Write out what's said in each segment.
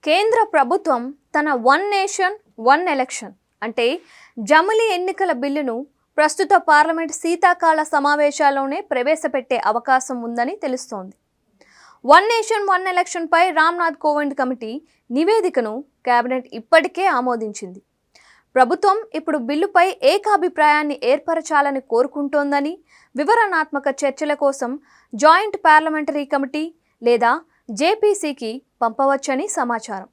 కేంద్ర ప్రభుత్వం తన వన్ నేషన్ వన్ ఎలక్షన్ అంటే జమిలీ ఎన్నికల బిల్లును ప్రస్తుత పార్లమెంట్ శీతాకాల సమావేశాల్లోనే ప్రవేశపెట్టే అవకాశం ఉందని తెలుస్తోంది. వన్ నేషన్ వన్ ఎలక్షన్ పై రామ్నాథ్ కోవింద్ కమిటీ నివేదికను కేబినెట్ ఇప్పటికే ఆమోదించింది. ప్రభుత్వం ఇప్పుడు బిల్లుపై ఏకాభిప్రాయాన్ని ఏర్పరచాలని కోరుకుంటోందని, వివరణాత్మక చర్చల కోసం జాయింట్ పార్లమెంటరీ కమిటీ లేదా జేపీసీకి పంపవచ్చని సమాచారం.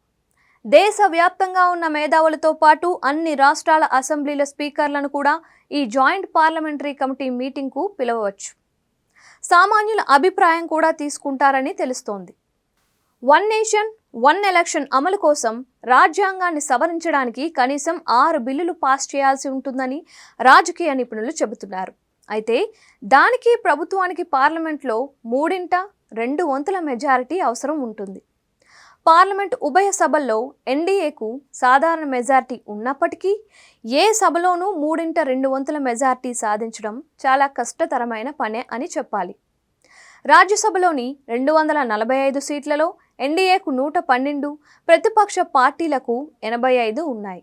దేశవ్యాప్తంగా ఉన్న మేధావులతో పాటు అన్ని రాష్ట్రాల అసెంబ్లీల స్పీకర్లను కూడా ఈ జాయింట్ పార్లమెంటరీ కమిటీ మీటింగ్కు పిలవవచ్చు. సామాన్యుల అభిప్రాయం కూడా తీసుకుంటారని తెలుస్తోంది. వన్ నేషన్ వన్ ఎలక్షన్ అమలు కోసం రాజ్యాంగాన్ని సవరించడానికి కనీసం 6 బిల్లులు పాస్ చేయాల్సి ఉంటుందని రాజకీయ నిపుణులు చెబుతున్నారు. అయితే దానికి ప్రభుత్వానికి పార్లమెంట్లో 3/2 మెజారిటీ అవసరం ఉంటుంది. పార్లమెంట్ ఉభయ సభల్లో ఎన్డీఏకు సాధారణ మెజారిటీ ఉన్నప్పటికీ ఏ సభలోనూ 3/2 మెజారిటీ సాధించడం చాలా కష్టతరమైన పనే అని చెప్పాలి. రాజ్యసభలోని 245 సీట్లలో ఎన్డీఏకు 112, ప్రతిపక్ష పార్టీలకు 85 ఉన్నాయి.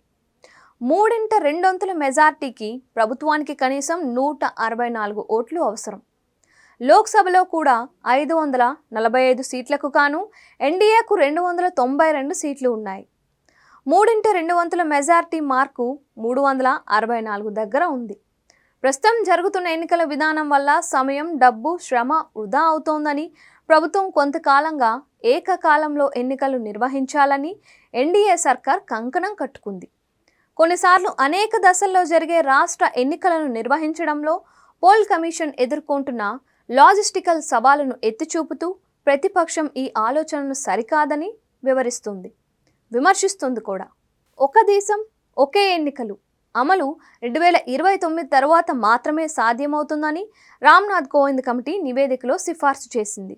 3/2 మెజార్టీకి ప్రభుత్వానికి కనీసం 164 ఓట్లు అవసరం. లోక్సభలో కూడా 545 సీట్లకు గాను ఎన్డీఏకు 292 సీట్లు ఉన్నాయి. 3/2 మెజార్టీ మార్కు 364 దగ్గర ఉంది. ప్రస్తుతం జరుగుతున్న ఎన్నికల విధానం వల్ల సమయం, డబ్బు, శ్రమ వృధా అవుతోందని, ప్రభుత్వం కొంతకాలంగా ఏకకాలంలో ఎన్నికలు నిర్వహించాలని ఎన్డీఏ సర్కార్ కంకణం కట్టుకుంది. కొన్నిసార్లు అనేక దశల్లో జరిగే రాష్ట్ర ఎన్నికలను నిర్వహించడంలో పోల్ కమిషన్ ఎదుర్కొంటున్న లాజిస్టికల్ సవాలును ఎత్తిచూపుతూ ప్రతిపక్షం ఈ ఆలోచనను సరికాదని విమర్శిస్తుంది కూడా. ఒక దేశం ఒకే ఎన్నికలు అమలు 2029 తర్వాత మాత్రమే సాధ్యమవుతుందని రామ్నాథ్ కోవింద్ కమిటీ నివేదికలో సిఫార్సు చేసింది.